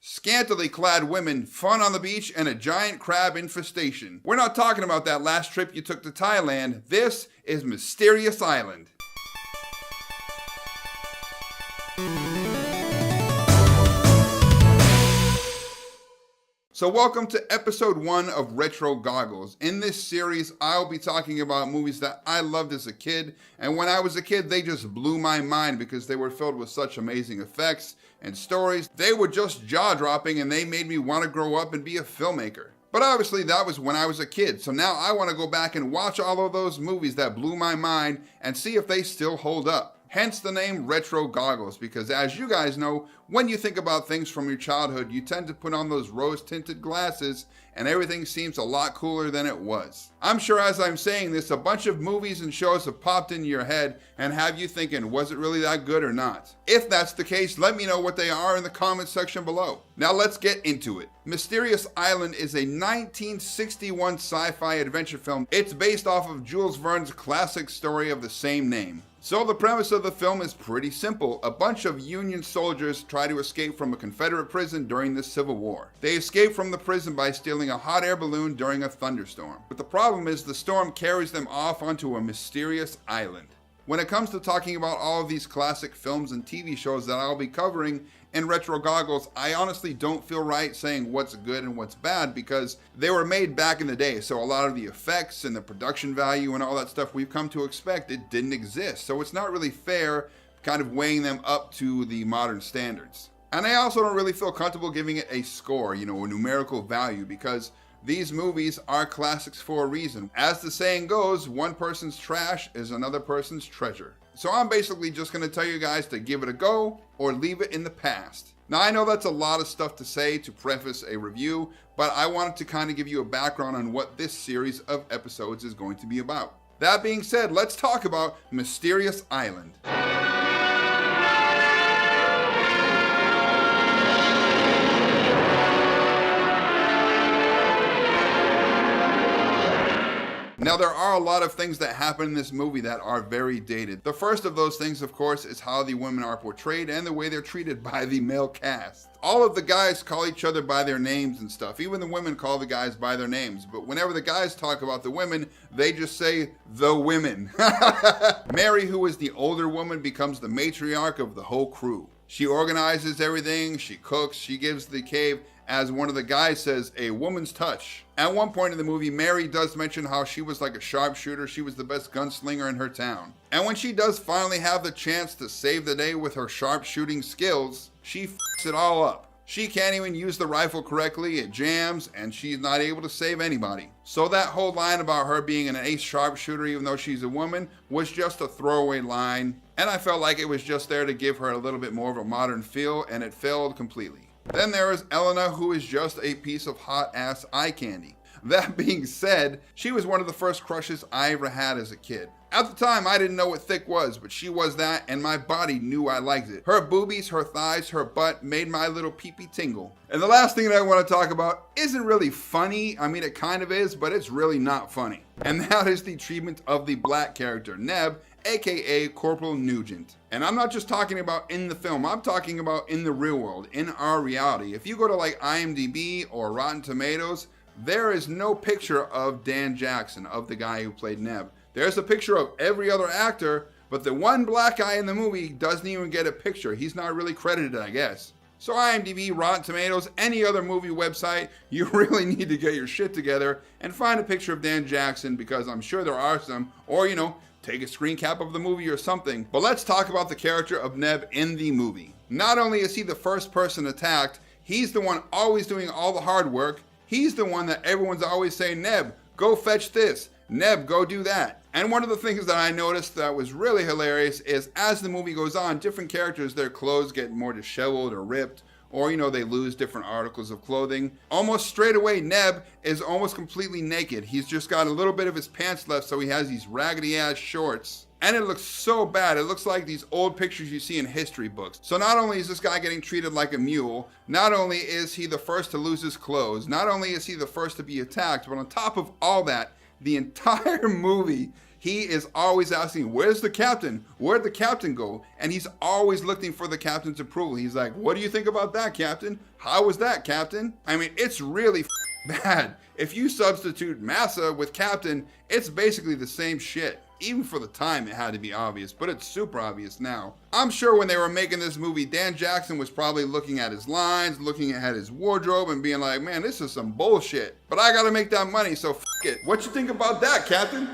scantily clad women, fun on the beach, and a giant crab infestation. We're not talking about that last trip you took to Thailand. This is Mysterious Island. So welcome to episode 1 of Retro Goggles. In this series, I'll be talking about movies that I loved as a kid, and when I was a kid, they just blew my mind because they were filled with such amazing effects and stories. They were just jaw-dropping, and they made me want to grow up and be a filmmaker. But obviously, that was when I was a kid, so now I want to go back and watch all of those movies that blew my mind and see if they still hold up. Hence the name Retro Goggles, because as you guys know, when you think about things from your childhood, you tend to put on those rose-tinted glasses and everything seems a lot cooler than it was. I'm sure as I'm saying this, a bunch of movies and shows have popped into your head and have you thinking, was it really that good or not? If that's the case, let me know what they are in the comments section below. Now let's get into it. Mysterious Island is a 1961 sci-fi adventure film. It's based off of Jules Verne's classic story of the same name. So the premise of the film is pretty simple. A bunch of Union soldiers try to escape from a Confederate prison during the Civil War. They escape from the prison by stealing a hot air balloon during a thunderstorm. But the problem is the storm carries them off onto a mysterious island. When it comes to talking about all of these classic films and TV shows that I'll be covering in Retro Goggles, I honestly don't feel right saying what's good and what's bad because they were made back in the day, so a lot of the effects and the production value and all that stuff we've come to expect, it didn't exist. So it's not really fair kind of weighing them up to the modern standards. And I also don't really feel comfortable giving it a score, a numerical value, because these movies are classics for a reason. As the saying goes, one person's trash is another person's treasure. So I'm basically just going to tell you guys to give it a go or leave it in the past. Now I know that's a lot of stuff to say to preface a review, but I wanted to kind of give you a background on what this series of episodes is going to be about. That being said, let's talk about Mysterious Island. Now, there are a lot of things that happen in this movie that are very dated. The first of those things, of course, is how the women are portrayed and the way they're treated by the male cast. All of the guys call each other by their names and stuff. Even the women call the guys by their names. But whenever the guys talk about the women, they just say, the women. Mary, who is the older woman, becomes the matriarch of the whole crew. She organizes everything, she cooks, she gives the cave, as one of the guys says, a woman's touch. At one point in the movie, Mary does mention how she was like a sharpshooter. She was the best gunslinger in her town. And when she does finally have the chance to save the day with her sharpshooting skills, she fucks it all up. She can't even use the rifle correctly, it jams, and she's not able to save anybody. So that whole line about her being an ace sharpshooter even though she's a woman was just a throwaway line. And I felt like it was just there to give her a little bit more of a modern feel, and it failed completely. Then there is Elena, who is just a piece of hot-ass eye candy. That being said, she was one of the first crushes I ever had as a kid. At the time, I didn't know what thick was, but she was that, and my body knew I liked it. Her boobies, her thighs, her butt made my little pee-pee tingle. And the last thing that I want to talk about isn't really funny. I mean, it kind of is, but it's really not funny. And that is the treatment of the black character, Neb, aka Corporal Nugent. And I'm not just talking about in the film, I'm talking about in the real world, in our reality. If you go to like IMDb or Rotten Tomatoes, there is no picture of Dan Jackson, of the guy who played Neb. There's a picture of every other actor, but the one black guy in the movie doesn't even get a picture. He's not really credited, I guess. So IMDb, Rotten Tomatoes, any other movie website, you really need to get your shit together and find a picture of Dan Jackson, because I'm sure there are some, or take a screen cap of the movie or something. But let's talk about the character of Neb in the movie. Not only is he the first person attacked, he's the one always doing all the hard work. He's the one that everyone's always saying, Neb, go fetch this. Neb, go do that. And one of the things that I noticed that was really hilarious is as the movie goes on, different characters, their clothes get more disheveled or ripped, or they lose different articles of clothing. Almost straight away, Neb is almost completely naked. He's just got a little bit of his pants left, so he has these raggedy ass shorts. And it looks so bad. It looks like these old pictures you see in history books. So not only is this guy getting treated like a mule, not only is he the first to lose his clothes, not only is he the first to be attacked, but on top of all that, the entire movie, He is always asking, where's the captain? Where'd the captain go? And he's always looking for the captain's approval. He's like, what do you think about that, Captain? How was that, Captain? I mean, it's really bad. If you substitute Massa with Captain, it's basically the same shit. Even for the time, it had to be obvious, but it's super obvious now. I'm sure when they were making this movie, Dan Jackson was probably looking at his lines, looking at his wardrobe, and being like, man, this is some bullshit. But I gotta make that money, so f it. What you think about that, Captain?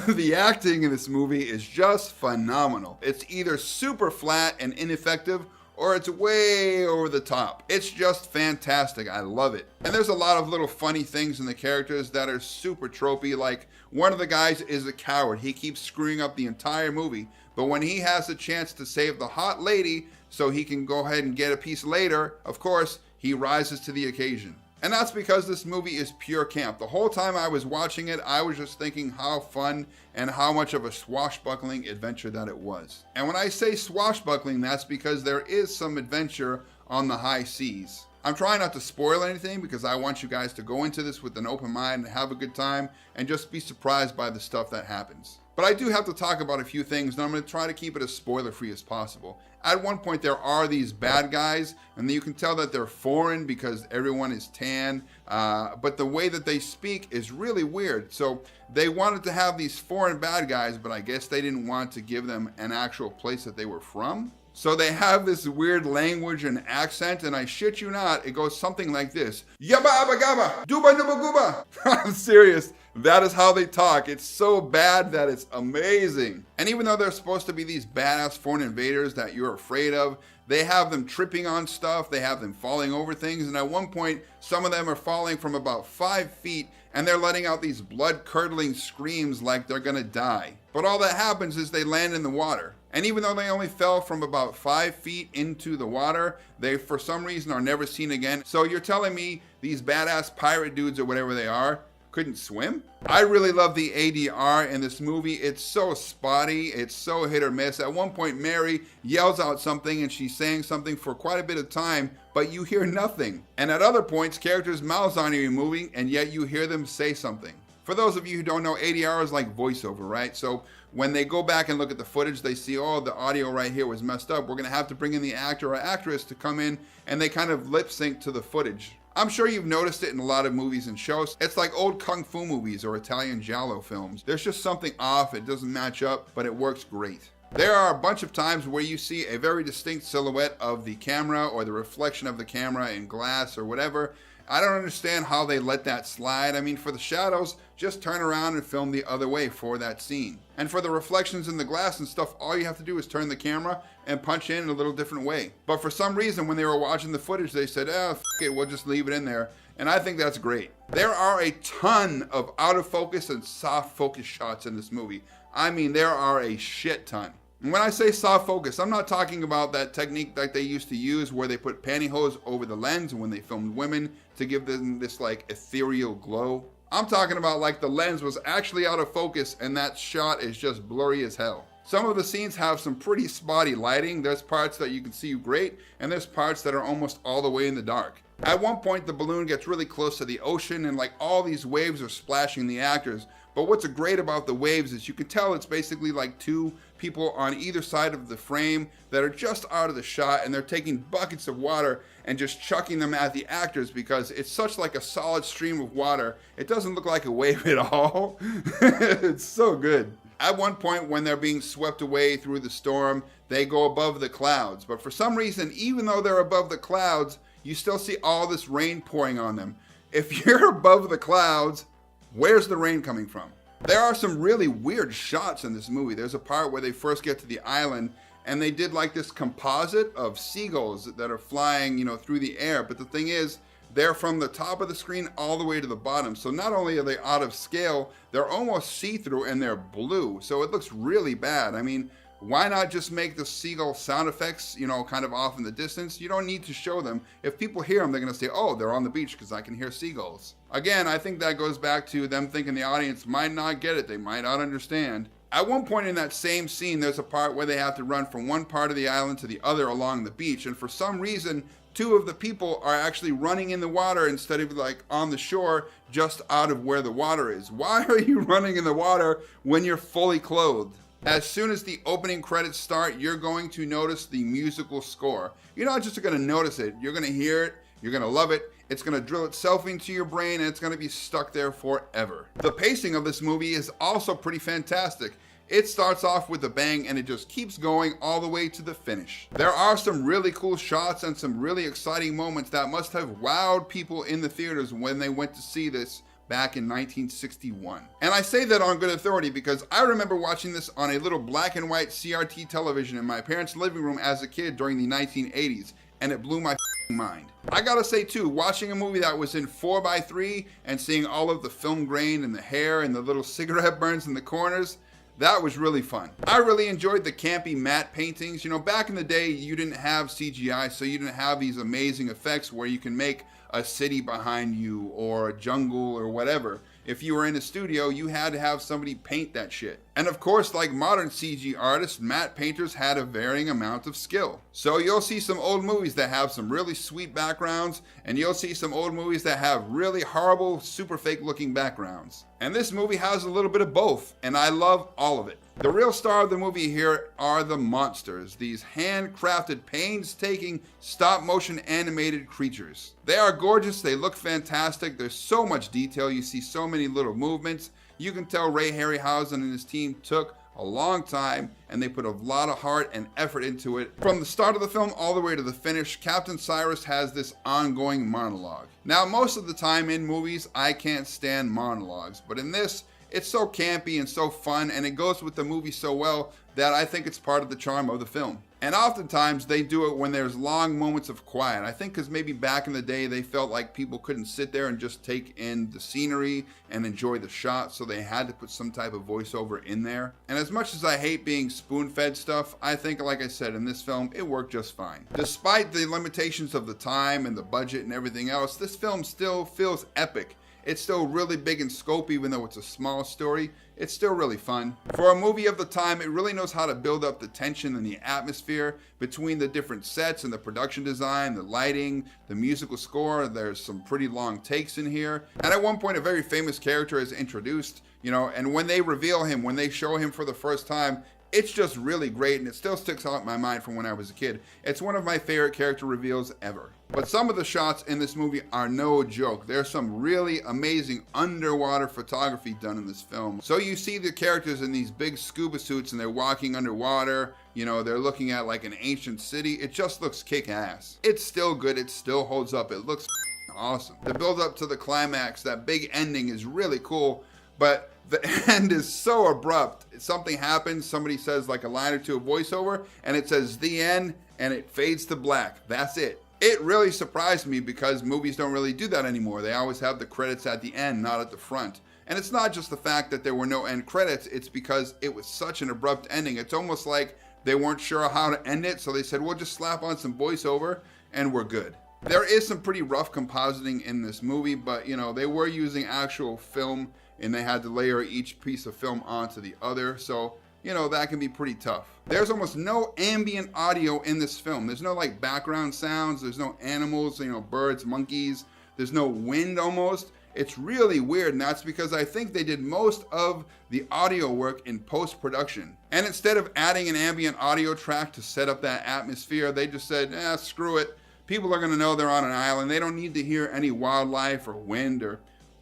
The acting in this movie is just phenomenal. It's either super flat and ineffective, or it's way over the top. It's just fantastic. I love it. And there's a lot of little funny things in the characters that are super tropey. Like, one of the guys is a coward. He keeps screwing up the entire movie. But when he has a chance to save the hot lady so he can go ahead and get a piece later, of course, he rises to the occasion. And that's because this movie is pure camp. The whole time I was watching it, I was just thinking how fun and how much of a swashbuckling adventure that it was. And when I say swashbuckling, that's because there is some adventure on the high seas. I'm trying not to spoil anything because I want you guys to go into this with an open mind and have a good time and just be surprised by the stuff that happens. But I do have to talk about a few things, and I'm going to try to keep it as spoiler-free as possible. At one point, there are these bad guys, and you can tell that they're foreign because everyone is tan, but the way that they speak is really weird. So they wanted to have these foreign bad guys, but I guess they didn't want to give them an actual place that they were from. So they have this weird language and accent, and I shit you not, it goes something like this. Yabba abba gabba, duba nuba guba. I'm serious. That is how they talk. It's so bad that it's amazing. And even though they're supposed to be these badass foreign invaders that you're afraid of, they have them tripping on stuff, they have them falling over things, and at one point, some of them are falling from about 5 feet, and they're letting out these blood-curdling screams like they're gonna die. But all that happens is they land in the water. And even though they only fell from about 5 feet into the water, they, for some reason, are never seen again. So you're telling me these badass pirate dudes or whatever they are couldn't swim? I really love the ADR in this movie. It's so spotty, it's so hit or miss. At one point, Mary yells out something and she's saying something for quite a bit of time, but you hear nothing. And at other points, characters' mouths aren't even moving, and yet you hear them say something. For those of you who don't know, ADR is like voiceover, right? So when they go back and look at the footage, they see, oh, the audio right here was messed up. We're gonna have to bring in the actor or actress to come in, and they kind of lip sync to the footage. I'm sure you've noticed it in a lot of movies and shows. It's like old kung fu movies or Italian giallo films. There's just something off, it doesn't match up, but it works great. There are a bunch of times where you see a very distinct silhouette of the camera or the reflection of the camera in glass or whatever. I don't understand how they let that slide. I mean, for the shadows, just turn around and film the other way for that scene. And for the reflections in the glass and stuff, all you have to do is turn the camera and punch in a little different way. But for some reason, when they were watching the footage, they said, oh, f it, we'll just leave it in there. And I think that's great. There are a ton of out of focus and soft focus shots in this movie. I mean, there are a shit ton. And when I say soft focus, I'm not talking about that technique that they used to use where they put pantyhose over the lens when they filmed women to give them this like ethereal glow. I'm talking about like the lens was actually out of focus and that shot is just blurry as hell. Some of the scenes have some pretty spotty lighting. There's parts that you can see great, and there's parts that are almost all the way in the dark. At one point, the balloon gets really close to the ocean, and like all these waves are splashing the actors. But what's great about the waves is you can tell it's basically like two people on either side of the frame that are just out of the shot, and they're taking buckets of water and just chucking them at the actors because it's such like a solid stream of water. It doesn't look like a wave at all. It's so good. At one point, when they're being swept away through the storm, they go above the clouds. But for some reason, even though they're above the clouds, you still see all this rain pouring on them. If you're above the clouds, where's the rain coming from? There are some really weird shots in this movie. There's a part where they first get to the island, and they did like this composite of seagulls that are flying, you know, through the air. But the thing is, they're from the top of the screen all the way to the bottom. So not only are they out of scale, they're almost see-through and they're blue. So it looks really bad. I mean, why not just make the seagull sound effects, you know, kind of off in the distance? You don't need to show them. If people hear them, they're gonna say, oh, they're on the beach because I can hear seagulls. Again, I think that goes back to them thinking the audience might not get it. They might not understand. At one point in that same scene, there's a part where they have to run from one part of the island to the other along the beach. And for some reason, two of the people are actually running in the water instead of like on the shore, just out of where the water is. Why are you running in the water when you're fully clothed? As soon as the opening credits start, you're going to notice the musical score. You're not just going to notice it, you're going to hear it, you're going to love it. It's going to drill itself into your brain and it's going to be stuck there forever. The pacing of this movie is also pretty fantastic. It starts off with a bang and it just keeps going all the way to the finish. There are some really cool shots and some really exciting moments that must have wowed people in the theaters when they went to see this back in 1961. And I say that on good authority because I remember watching this on a little black and white CRT television in my parents' living room as a kid during the 1980s, and it blew my mind. I gotta say too, watching a movie that was in 4:3 and seeing all of the film grain and the hair and the little cigarette burns in the corners, that was really fun. I really enjoyed the campy matte paintings. You know, back in the day, you didn't have CGI, so you didn't have these amazing effects where you can make a city behind you or a jungle or whatever. If you were in a studio, you had to have somebody paint that shit. And of course, like modern CG artists, matte painters had a varying amount of skill. So you'll see some old movies that have some really sweet backgrounds, and you'll see some old movies that have really horrible, super fake looking backgrounds. And this movie has a little bit of both, and I love all of it. The real star of the movie here are the monsters, these handcrafted, painstaking, stop-motion animated creatures. They are gorgeous, they look fantastic, there's so much detail, you see so many little movements. You can tell Ray Harryhausen and his team took a long time, and they put a lot of heart and effort into it. From the start of the film all the way to the finish, Captain Cyrus has this ongoing monologue. Now, most of the time in movies, I can't stand monologues, but in this, it's so campy and so fun, and it goes with the movie so well that I think it's part of the charm of the film. And oftentimes they do it when there's long moments of quiet. I think because maybe back in the day they felt like people couldn't sit there and just take in the scenery and enjoy the shot, so they had to put some type of voiceover in there. And as much as I hate being spoon-fed stuff, I think, like I said, in this film, it worked just fine. Despite the limitations of the time and the budget and everything else, this film still feels epic. It's still really big in scope, even though it's a small story. It's still really fun. For a movie of the time, it really knows how to build up the tension and the atmosphere between the different sets and the production design, the lighting, the musical score. There's some pretty long takes in here. And at one point, a very famous character is introduced, and when they reveal him, when they show him for the first time, it's just really great, and it still sticks out in my mind from when I was a kid. It's one of my favorite character reveals ever. But some of the shots in this movie are no joke. There's some really amazing underwater photography done in this film. So you see the characters in these big scuba suits and they're walking underwater. They're looking at like an ancient city. It just looks kick-ass. It's still good. It still holds up. It looks awesome. The build up to the climax, that big ending is really cool, but the end is so abrupt. Something happens, somebody says like a line or two of voiceover, and it says the end, and it fades to black. That's it. It really surprised me because movies don't really do that anymore. They always have the credits at the end, not at the front. And it's not just the fact that there were no end credits, it's because it was such an abrupt ending. It's almost like they weren't sure how to end it, so they said, we'll just slap on some voiceover, and we're good. There is some pretty rough compositing in this movie, but they were using actual film, and they had to layer each piece of film onto the other, so that can be pretty tough. There's almost no ambient audio in this film. There's no like background sounds, there's no animals, birds, monkeys, there's no wind almost. It's really weird, and that's because I think they did most of the audio work in post-production. And instead of adding an ambient audio track to set up that atmosphere, they just said, screw it. People are gonna know they're on an island. They don't need to hear any wildlife or wind or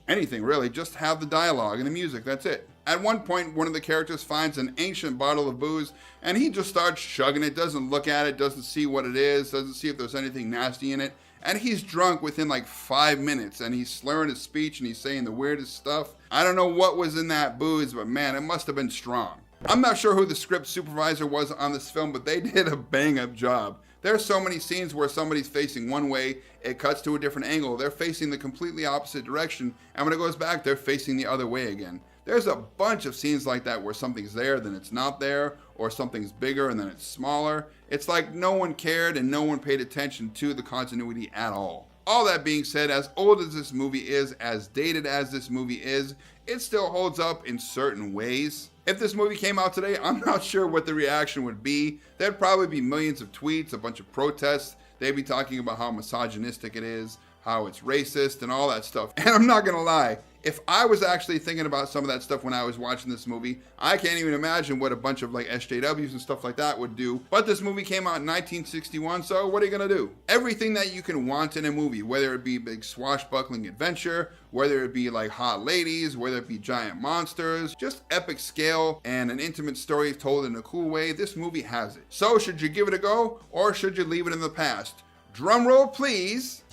anything really, just have the dialogue and the music, that's it. At one point, one of the characters finds an ancient bottle of booze, and he just starts chugging it, doesn't look at it, doesn't see what it is, doesn't see if there's anything nasty in it, and he's drunk within like 5 minutes, and he's slurring his speech, and he's saying the weirdest stuff. I don't know what was in that booze, but man, it must have been strong. I'm not sure who the script supervisor was on this film, but they did a bang-up job. There are so many scenes where somebody's facing one way, it cuts to a different angle, they're facing the completely opposite direction, and when it goes back, they're facing the other way again. There's a bunch of scenes like that where something's there, then it's not there, or something's bigger and then it's smaller. It's like no one cared and no one paid attention to the continuity at all. All that being said, as old as this movie is, as dated as this movie is, it still holds up in certain ways. If this movie came out today, I'm not sure what the reaction would be. There'd probably be millions of tweets, a bunch of protests. They'd be talking about how misogynistic it is, how it's racist and all that stuff. And I'm not gonna lie, if I was actually thinking about some of that stuff when I was watching this movie, I can't even imagine what a bunch of like SJWs and stuff like that would do. But this movie came out in 1961, so what are you gonna do? Everything that you can want in a movie, whether it be big swashbuckling adventure, whether it be like hot ladies, whether it be giant monsters, just epic scale and an intimate story told in a cool way, this movie has it. So should you give it a go, or should you leave it in the past? Drum roll, please.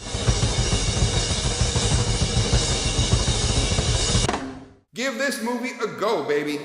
Give this movie a go, baby.